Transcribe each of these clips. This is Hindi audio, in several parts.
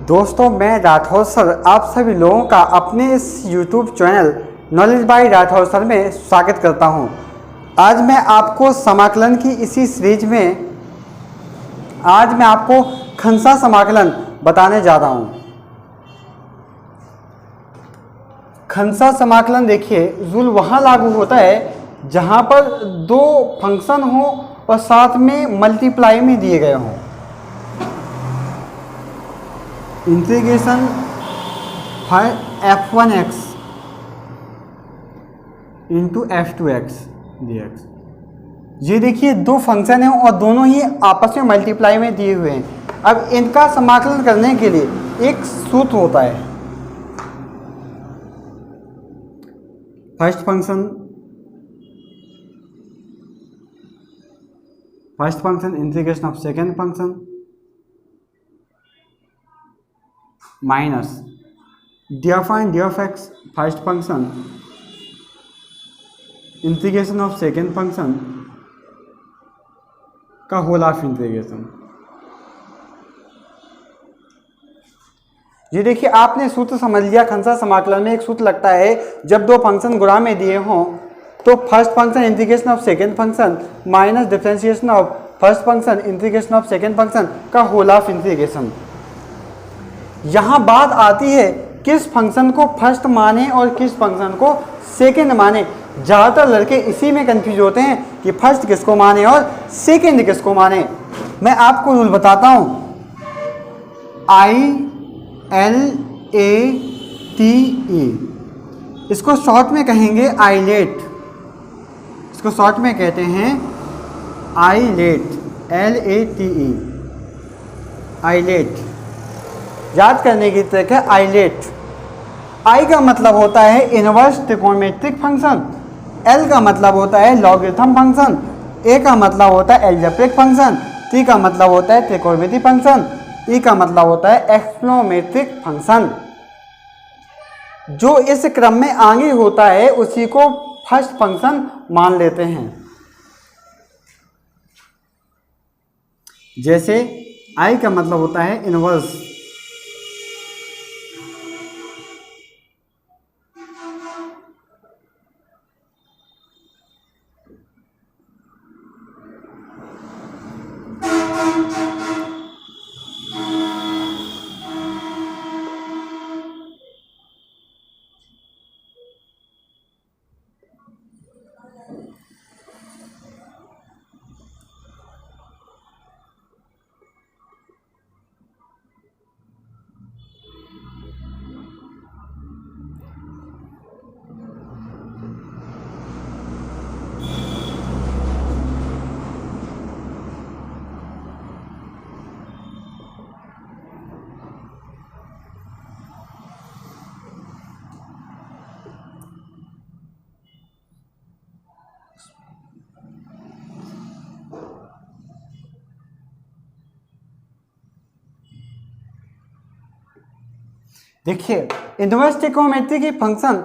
दोस्तों, मैं राठौर सर आप सभी लोगों का अपने इस YouTube channel knowledge by Rathore sir में स्वागत करता हूं। आज मैं आपको समाकलन की इसी सीरीज में आज मैं आपको खंसा समाकलन बताने जा रहा हूं। खंसा समाकलन देखिए, रूल वहां लागू होता है जहां पर दो फंक्शन हो और साथ में मल्टीप्लाई में दिए गए हों। Integration f1x into f2x dx। ये देखिए दो फंक्शन हैं और दोनों ही आपस में मल्टीप्लाई में दिए हुए हैं। अब इनका समाकलन करने के लिए एक सूत्र होता है। First function integration of second function minus D of x first function integration of second function का होल ऑफ इंटीग्रेशन। ये देखिए आपने सूत्र समझ लिया। खंसा समाकलन में एक सूत्र लगता है जब दो फंक्शन गुणा में दिए हों तो first function integration of second function minus differentiation of first function integration of second function का होल ऑफ इंटीग्रेशन। यहां बात आती है किस फंक्शन को फर्स्ट माने और किस फंक्शन को सेकेंड माने। ज़्यादातर लड़के इसी में कंफ्यूज होते हैं कि फर्स्ट किसको माने और सेकेंड किसको माने। मैं आपको रूल बताता हूं। ILATE इसको शॉर्ट में कहेंगे आइलेट। इसको शॉर्ट में कहते हैं आइलेट, LATE आइलेट। याद करने की ट्रिक है आइलेट। आई का मतलब होता है इनवर्स ट्रिगोनोमेट्रिक फंक्शन, एल का मतलब होता है लॉगरिथम फंक्शन, ए का मतलब होता है एल्जेब्रिक फंक्शन, टी का मतलब होता है ट्रिगोनोमेट्रिक फंक्शन, ई का मतलब होता है एक्सप्लोमेट्रिक फंक्शन। जो इस क्रम में आगे होता है उसी को फर्स्ट फंक्शन मान लेते हैं। जैसे आई का मतलब होता है इनवर्स, देखिए इनवर्स ट्रिगोनोमेट्रिक फंक्शन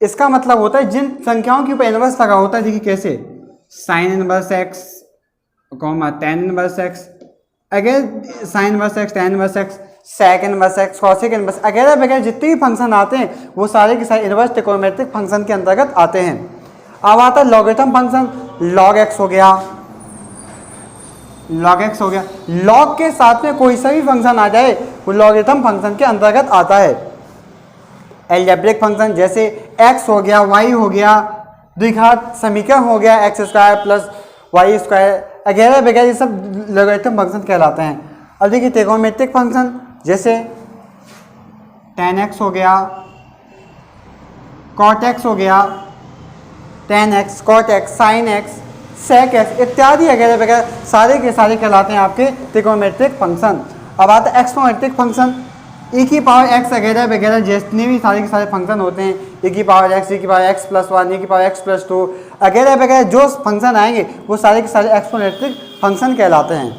इसका मतलब होता है जिन संख्याओं के ऊपर इनवर्स लगा होता है। देखिए कैसे, sine inverse x comma tan inverse x, अगर sine inverse x, tan inverse x, sec inverse x, cosec inverse वगैरह वगैरह जितने भी फंक्शन आते हैं वो सारे के सारे इनवर्स ट्रिगोनोमेट्रिक फंक्शन के अंतर्गत आते हैं। अब आता है लॉगरिथम फंक्शन, लॉग एक्स हो गया, लॉग एक्स हो गया। लॉग के साथ में कोई सा भी फंक्शन आ जाए वो लॉगरिथम फंक्शन के अंतर्गत आता है। एल्जेब्रिक फंक्शन जैसे x हो गया, y हो गया, द्विघात समीकरण हो गया, x square plus y square वगैरह वगैरह, ये सब लॉगरिथम फंक्शन कहलाते हैं। अब देखिए ट्रिगोनोमेट्रिक फंक्शन जैसे tan x हो गया, cot x हो गया, tan x, cot x, sin x, sec x इत्यादि वगैरह वगैरह सारे के सारे कहलाते हैं आपके ट्रिगोनोमेट्रिक फंक्शन। अब आता है एक्सपोनेंट्रिक फंक्शन, e की पावर x वगैरह वगैरह जितने भी सारे के सारे फंक्शन होते हैं, e की पावर x, e की पावर x प्लस 1, e की पावर x प्लस 2 वगैरह वगैरह जो फंक्शन आएंगे वो सारे के सारे एक्सपोनेंट्रिक फंक्शन कहलाते हैं,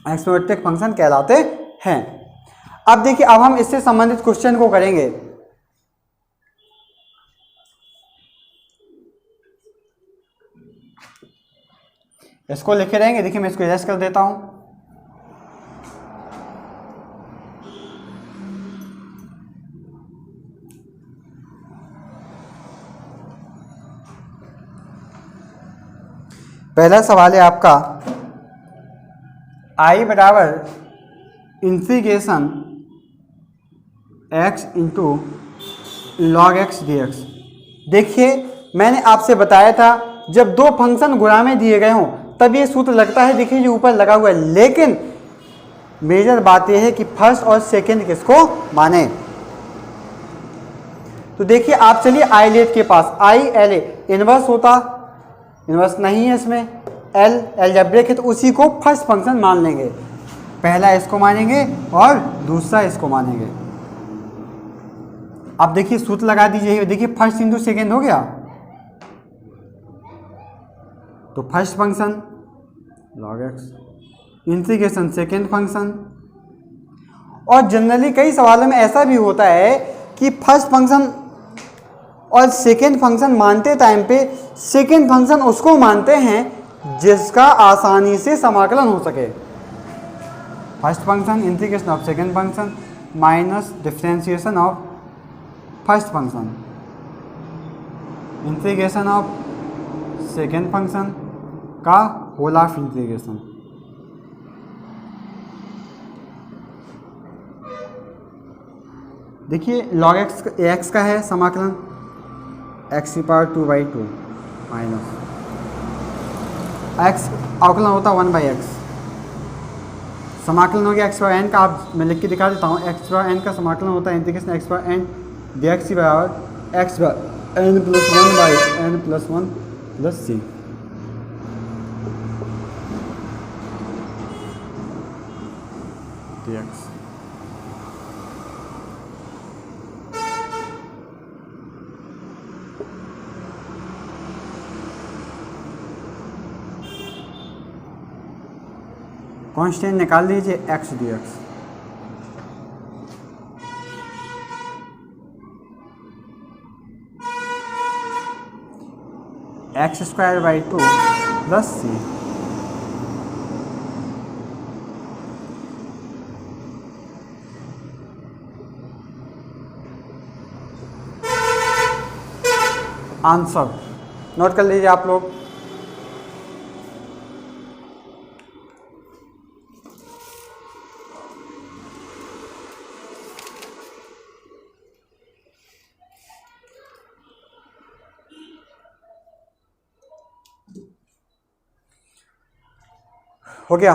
एक्सपोनेंट्रिक फंक्शन कहलाते हैं। अब देखिए अब हम इससे संबंधित क्वेश्चन को करेंगे। इसको लिखे रहेंगे। देखिए मैं इसको इरेज कर देता हूं। पहला सवाल है आपका आई बराबर integration x into log x d x. देखिए मैंने आपसे बताया था जब दो फंक्शन गुणा में दिए गए हों तब ये सूत्र लगता है। देखिए ये ऊपर लगा हुआ है, लेकिन मेजर बात यह है कि फर्स्ट और सेकंड किसको माने। तो देखिए आप चलिए आई लेट के पास, आई एल ए इनवर्स होता, इनवर्स नहीं है इसमें, एल एल्जेब्रिक है तो उसी को फर्स्ट फंक्शन मान लेंगे। पहला इसको मानेंगे और दूसरा इसको मानेंगे। अब देखिए सूत्र लगा दीजिए, देखिए फर्स्ट इंटू सेकेंड हो गया तो first function log x integration second function. और जनरली कई सवालों में ऐसा भी होता है कि फर्स्ट फंक्शन और सेकेंड फंक्शन मानते टाइम पे सेकेंड फंक्शन उसको मानते हैं जिसका आसानी से समाकलन हो सके। First function integration of second function minus differentiation of first function integration of second function का होल ऑफ इंटीग्रेशन। देखिए लॉग एक्स का है समाकलन एक्स की पावर 2/2 माइनस एक्स अवकलन होता 1/x, समाकलन हो गया एक्स बाय एन का। आप मैं लिख के दिखा देता हूँ, एक्स बाय एन का समाकलन होता है integration x by n d x की बराबर x by n plus 1/n plus 1 plus c. dx constant निकाल लीजिए x d x. X square by 2 plus c. Answer note कर लीजिए आप लोग। हो गया।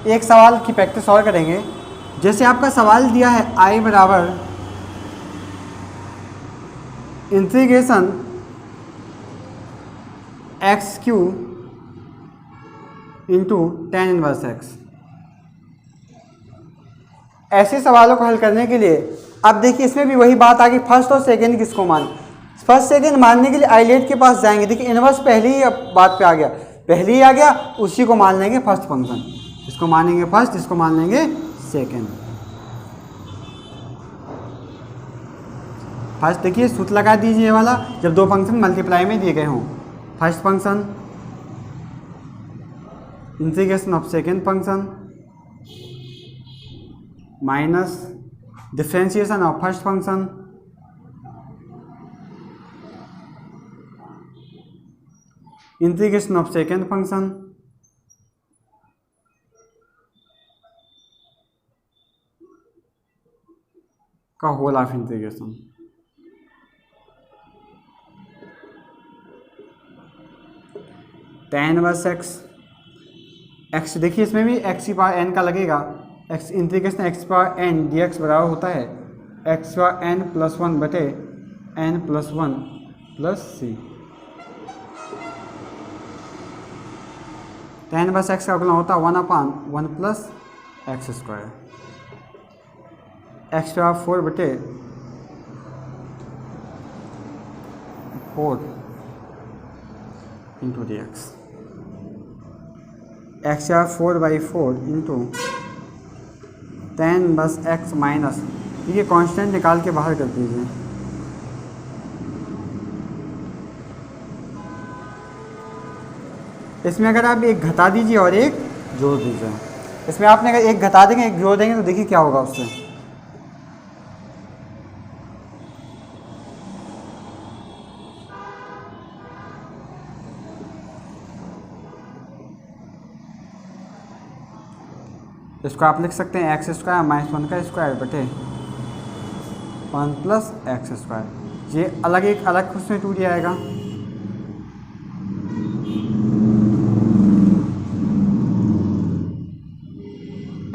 एक सवाल की प्रैक्टिस और करेंगे। जैसे आपका सवाल दिया है आई बराबर integration x Q into tan inverse x. ऐसे सवालों को हल करने के लिए अब देखिए इसमें भी वही बात आ गई, फर्स्ट और सेकंड किसको मान। फर्स्ट सेकंड मानने के लिए आइलेट के पास जाएंगे। देखिए इनवर्स पहले ही बात पे आ गया, पहले ही आ गया, उसी को मान लेंगे फर्स्ट फंक्शन। इसको मानेंगे फर्स्ट, इसको मान लेंगे सेकंड। फर्स्ट देखिए सूत्र लगा दीजिए वाला, जब दो फंक्शन मल्टीप्लाई में दिए गए हों। First function integration of second function minus differentiation of first function integration of second function का whole of integration. tan inverse x देखिए इसमें भी एक्स की पावर n का लगेगा। X integration x power n dx बराबर होता है एक्स पावर n प्लस 1 बटे n प्लस 1 प्लस सी। tan इनवर्स एक्स का अवकलन होता है 1/1 plus x square x power 4 बटे 4 इंटू डी एक्स। एक्स या 4/4 इंटू tan बस एक्स माइनस, देखिए कांस्टेंट निकाल के बाहर कर दीजिए, इसमें अगर आप एक घटा दीजिए और एक जोड़ दीजिए, इसमें आपने अगर एक घटा देंगे एक जोड़ देंगे तो देखिए क्या होगा उससे। इसको आप लिख सकते हैं एक्स स्क्वायर माइनस 1 का स्क्वायर बटे 1 प्लस एक्स स्क्वायर। ये अलग एक अलग उसमें 2d आएगा।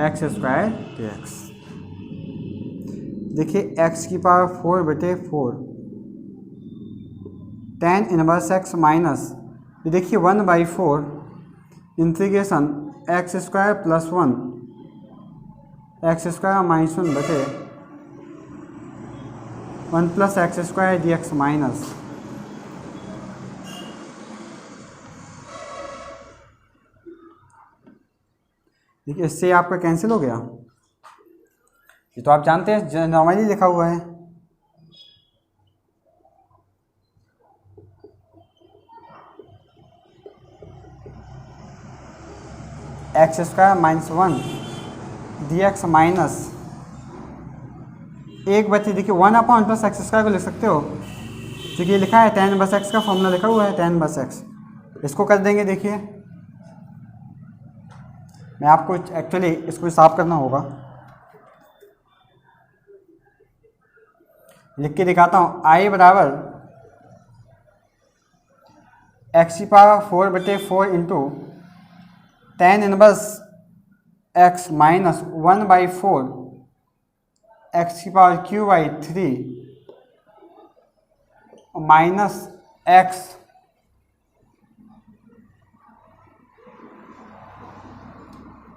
X square dx। देखिए एक्स की पावर 4 बटे 4 tan इनवर्स एक्स माइनस ये देखिए 1/4 integration x square plus 1 x square minus 1 बटे 1 plus x square dx minus देखिए इससे आपका कैंसिल हो गया। ये तो आप जानते हैं नॉर्मली लिखा हुआ है। X square minus 1 dx minus 1 बचे देखिए 1/1 प्लस एक्स स्क्वायर को लिख सकते हो, क्योंकि ये लिखा है tan इनवर्स एक्स का फॉर्मूला लिखा हुआ है tan इनवर्स एक्स। इसको कर देंगे, देखिए मैं आपको एक्चुअली इसको साफ करना होगा, लिख के दिखाता हूँ। आई बराबर एक्स की पावर 4 बटे 4 into tan inverse x minus 1/4 x की power q/3 minus x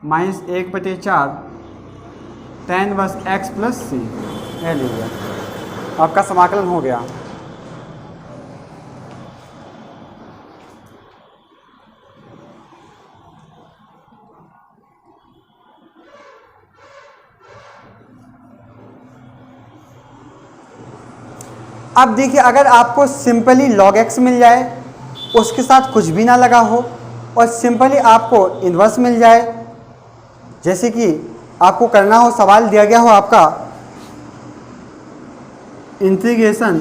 minus 1/4 tan inverse x plus c. यह लीजिए आपका समाकलन हो गया। अब देखिए अगर आपको सिंपली log x मिल जाए, उसके साथ कुछ भी ना लगा हो, और सिंपली आपको इन्वर्स मिल जाए, जैसे कि आपको करना हो, सवाल दिया गया हो आपका इंटीग्रेशन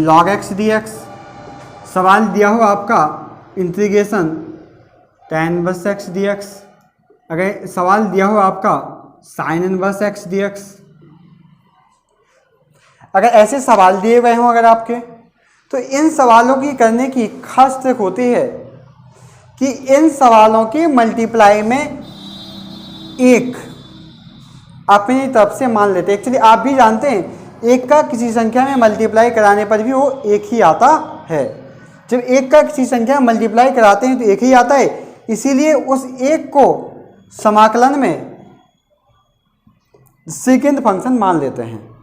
log x dx, सवाल दिया हो आपका integration tan inverse x dx, अगर सवाल दिया हो आपका sin इनवर्स x dx, अगर ऐसे सवाल दिए गए हों अगर आपके, तो इन सवालों की करने की खास ट्रिक होती है कि इन सवालों के मल्टीप्लाई में एक अपनी तरफ से मान लेते हैं। एक्चुअली आप भी जानते हैं एक का किसी संख्या में मल्टीप्लाई कराने पर भी वो एक ही आता है। जब एक का किसी संख्या में मल्टीप्लाई कराते हैं तो एक ही आता है, इसीलिए उस एक को समाकलन में सेकेंड फंक्शन मान लेते हैं।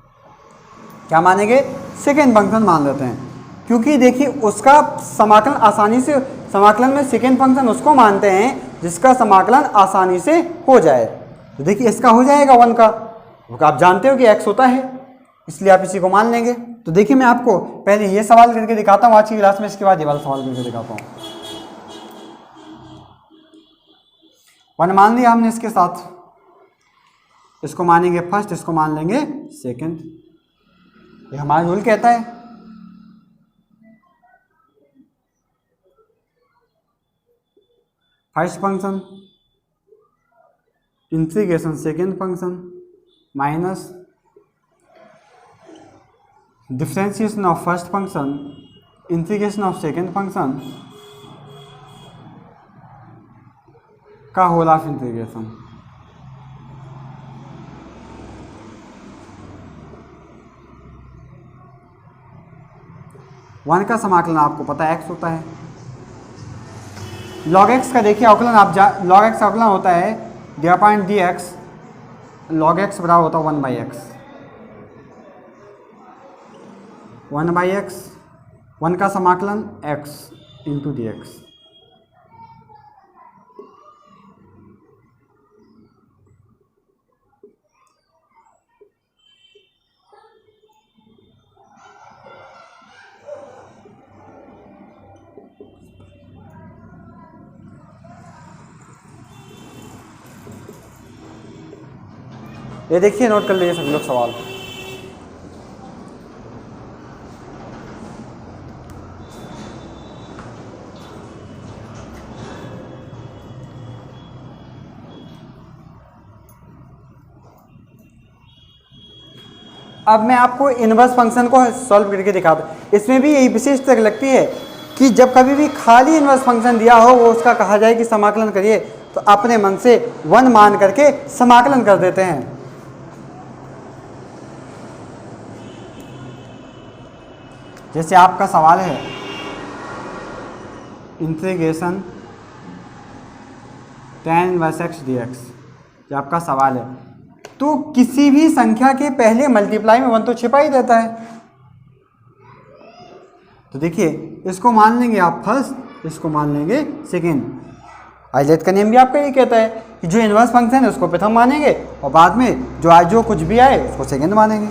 क्या मानेंगे? सेकेंड फंक्शन मान लेते हैं, क्योंकि देखिए उसका समाकलन आसानी से, समाकलन में सेकेंड फंक्शन उसको मानते हैं जिसका समाकलन आसानी से हो जाए। तो देखिए इसका हो जाएगा 1 का, क्योंकि आप जानते हो कि x होता है, इसलिए आप इसी को मान लेंगे। तो देखिए मैं आपको पहले ये सवाल करके दिखाता हूँ आज की क्लास में, इसके बाद ये वाला सवाल करके दिखाता हूँ। 1 मान लिया हमने, इसके साथ इसको मानेंगे फर्स्ट, इसको मान लेंगे सेकेंड, ये हमारा रूल कहता है। First function integration second function minus differentiation of first function integration of second function का होल ऑफ इंटीग्रेशन। वन का समाकलन आपको पता है x होता है। log x का देखिए अवकलन आप log x का अवकलन होता है dx, log x बराबर होता है 1/x, 1 का समाकलन x इंटू dx। ये देखिए, नोट कर लीजिए सभी लोग सवाल। अब मैं आपको इनवर्स फंक्शन को सॉल्व करके दिखाता हूँ। इसमें भी यही विशेषता लगती है कि जब कभी भी खाली इनवर्स फंक्शन दिया हो, वो उसका कहा जाए कि समाकलन करिए, तो अपने मन से 1 मान करके समाकलन कर देते हैं। जैसे आपका सवाल है integration tan inverse x dx, ये आपका सवाल है, तो किसी भी संख्या के पहले मल्टीप्लाई में 1 तो छिपा ही रहता है। तो देखिए, इसको मान लेंगे आप फर्स्ट, इसको मान लेंगे सेकेंड। आइलेट का नियम भी आपका ये कहता है कि जो इनवर्स फंक्शन है उसको प्रथम मानेंगे और बाद में जो कुछ भी आए उसको सेकेंड मानेंगे।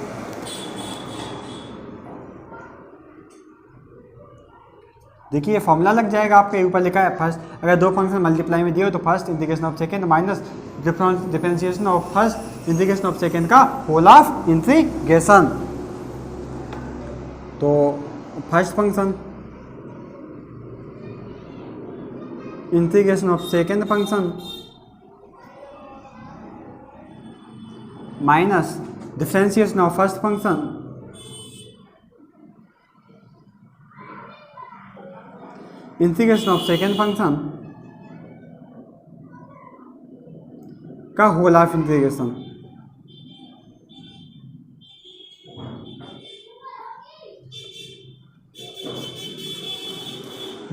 देखिए, ये फॉर्मूला लग जाएगा आपके ऊपर लिखा है फर्स्ट, अगर दो फंक्शन मल्टीप्लाई में दिए हो तो first integration of second minus differentiation of first integration of second का होल ऑफ इंटीग्रेशन। तो first function integration of second function minus differentiation of first function integration of second function का होल ऑफ इंटीग्रेशन।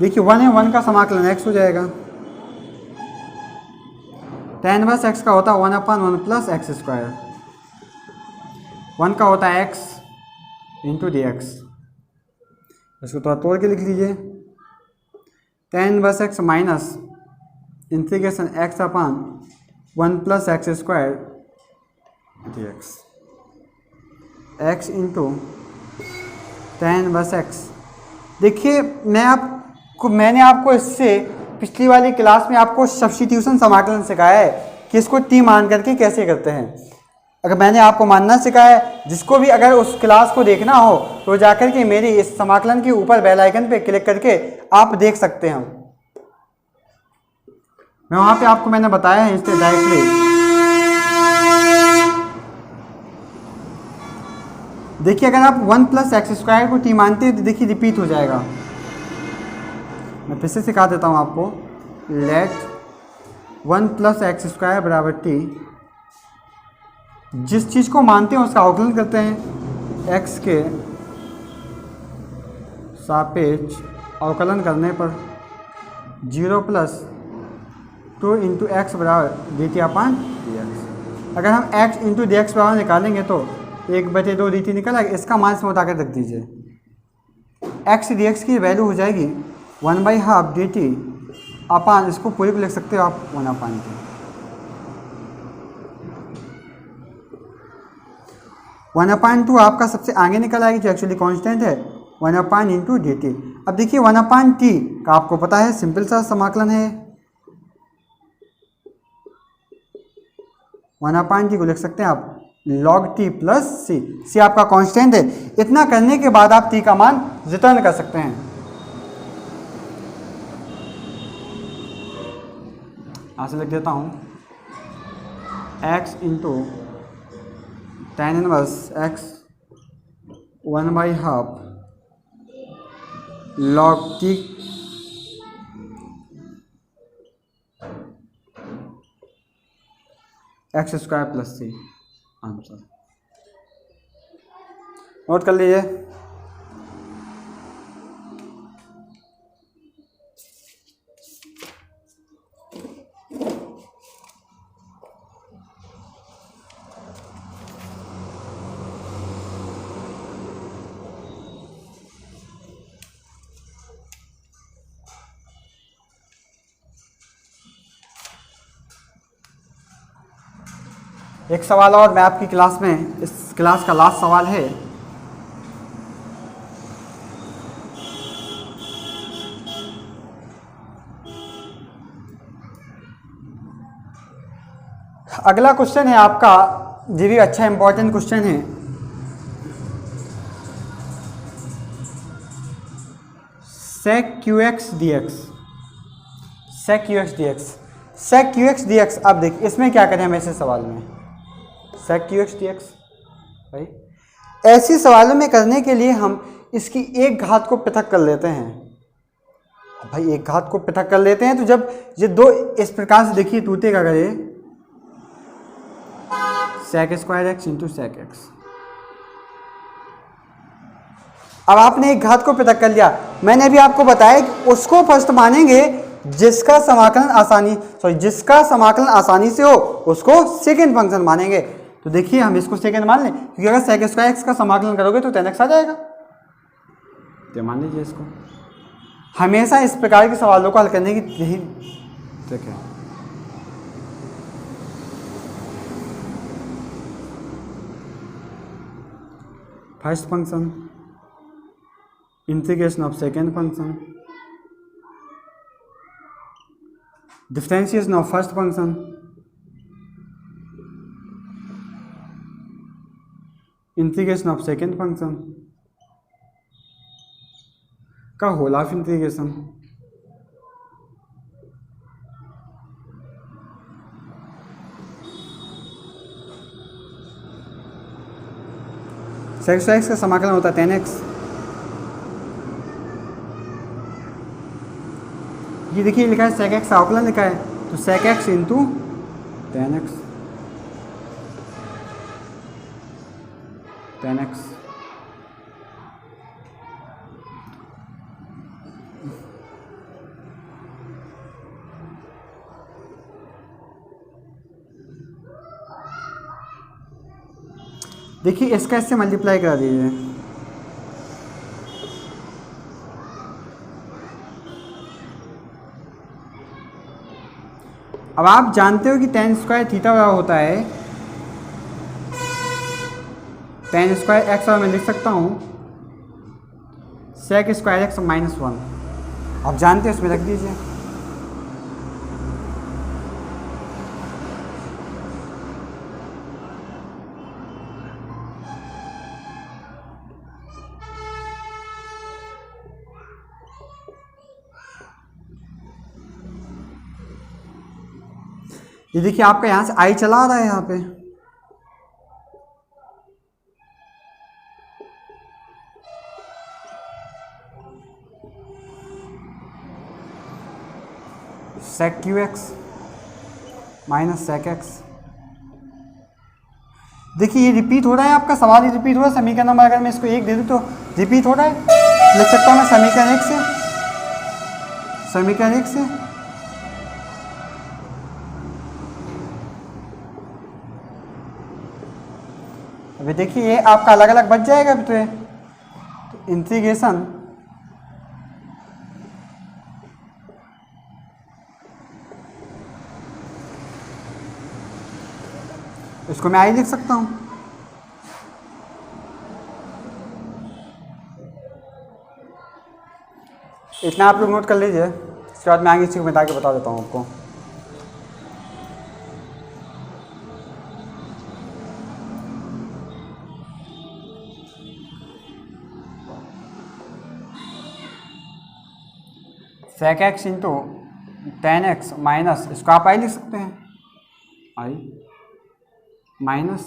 देखिए 1 है, 1 का समाकलन x हो जाएगा। tan इनवर्स x का होता है 1/1 प्लस एक्स स्क्वायर, 1 का होता है x इंटू डी एक्स। इसको थोड़ा तोड़ के लिख लीजिए, tan inverse x minus integration x/1 plus x square D x, x into tan inverse x। देखिए, मैंने आपको इससे पिछली वाली क्लास में आपको सब्स्टिट्यूशन समाकलन सिखाया है कि इसको t मान करके कैसे करते हैं। अगर मैंने आपको मानना सिखाया है, जिसको भी अगर उस क्लास को देखना हो तो जाकर के मेरी इस समाकलन के ऊपर बेल आइकन पे क्लिक करके आप देख सकते हैं। मैं वहां पे आपको मैंने बताया है इससे डायरेक्टली। देखिए, अगर आप 1 प्लस एक्स स्क्वायर को t मानते हैं तो देखिए रिपीट हो जाएगा। मैं फिर से सिखा देता हूँ आपको। लेट 1 प्लस एक्स स्क्वायर बराबर t, जिस चीज़ को मानते हैं उसका अवकलन करते हैं। x के सापेक्ष अवकलन करने पर 0 प्लस 2 इंटू एक्स बराबर dt/dx। अगर हम x इंटू डी एक्स बराबर निकालेंगे तो 1/2 dt निकल आएगा। इसका मान इसमें उठाकर रख दीजिए। x डी एक्स की वैल्यू हो जाएगी 1/2 dt अपान, इसको पूरी को लिख सकते हो आप 1/2। 1/2 आपका सबसे आगे निकल आएगी जो एक्चुअली कांस्टेंट है 1/2 इंटू dt। अब देखिए 1/t का आपको पता है सिंपल सा समाकलन है। 1/t को लिख सकते हैं आप log t प्लस c आपका कांस्टेंट है। इतना करने के बाद आप t का मान रिटर्न कर सकते हैं। यहाँ से लिख देता हूँ x into tan inverse x 1/2 log t x square plus c। Answer note कर लीजिए। एक सवाल और मैं आपकी क्लास में, इस क्लास का लास्ट सवाल है। अगला क्वेश्चन है आपका ये भी अच्छा इंपॉर्टेंट क्वेश्चन है। sec qx dx, sec qx dx, sec qx dx। अब देखिए इसमें क्या करें हम ऐसे सवाल में, sec qx dx भाई ऐसे सवालों में करने के लिए हम इसकी एक घात को पृथक कर लेते हैं। भाई एक घात को पृथक कर लेते हैं तो जब ये दो इस प्रकार से देखिए टूटेगा, अगर ये sec square x into sec x. अब आपने एक घात को पृथक कर लिया, मैंने अभी आपको बताया कि उसको फर्स्ट मानेंगे जिसका समाकलन आसानी से हो उसको सेकंड फंक्शन मानेंगे। तो देखिए हम इसको सेकंड मान लें, क्योंकि अगर sec स्क्वायर एक्स का समाकलन करोगे तो tan x आ जाएगा। तो मान लीजिए इसको। हमेशा इस प्रकार के सवालों को हल करने की यही ट्रिक है। First function integration of second function, differentiation of first function, integration of second function का whole of integration, sec x का समाकलन होता है tan x। ये देखिए लिखा है sec x अवकलन लिखा है, तो sec x into tan x, tan x। देखिए इसका इससे मल्टीप्लाई करा दीजिए, अब आप जानते हो कि tan स्क्वायर थीटा होता है tan स्क्वायर एक्स, और मैं लिख सकता हूँ sec स्क्वायर एक्स -1। आप जानते हो, इसमें रख दीजिए। ये देखिए आपका यहाँ से आई चला आ रहा है यहाँ पे, sec qx minus sec x। देखिए ये रिपीट हो रहा है, आपका सवाल ही रिपीट हो रहा है। समीकरण नंबर अगर मैं इसको 1 दे दूँ तो रिपीट हो रहा है। लिख सकता हूँ मैं समीकरण 1 से, समीकरण 1 से अभी देखिए ये आपका अलग अलग बच जाएगा। अभी तो इंटीग्रेशन इसको मैं आई लिख सकता हूँ। इतना आप लोग नोट कर लीजिए, इसके बाद मैं आगे इसी को मिटा के बता देता हूँ आपको। sec x into tan x minus, इसको आप आई लिख सकते हैं, आई माइनस।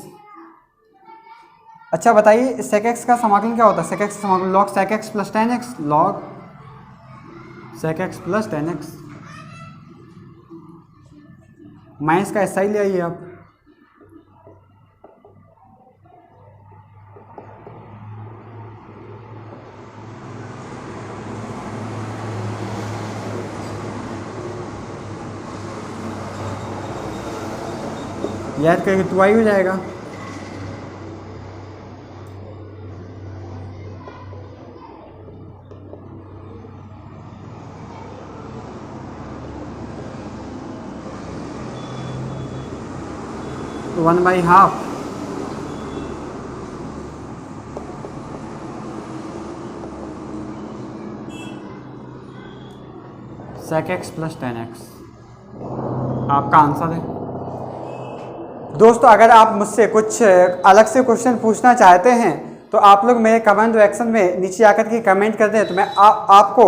अच्छा बताइए sec x का समाकलन क्या होता है? sec x का समाकलन log sec x plus tan x, log sec x plus tan x। Minus का ऐसा ही ले आइए आप। याद करके तो आई हो जाएगा। तो 1/2 sec x plus tan x आपका आंसर है। दोस्तों अगर आप मुझसे कुछ अलग से क्वेश्चन पूछना चाहते हैं तो आप लोग मेरे कमेंट सेक्शन में नीचे आकर के कमेंट कर दें, तो मैं आपको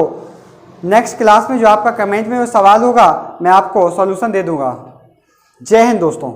नेक्स्ट क्लास में जो आपका कमेंट में वो सवाल होगा मैं आपको सॉल्यूशन दे दूंगा। जय हिंद दोस्तों।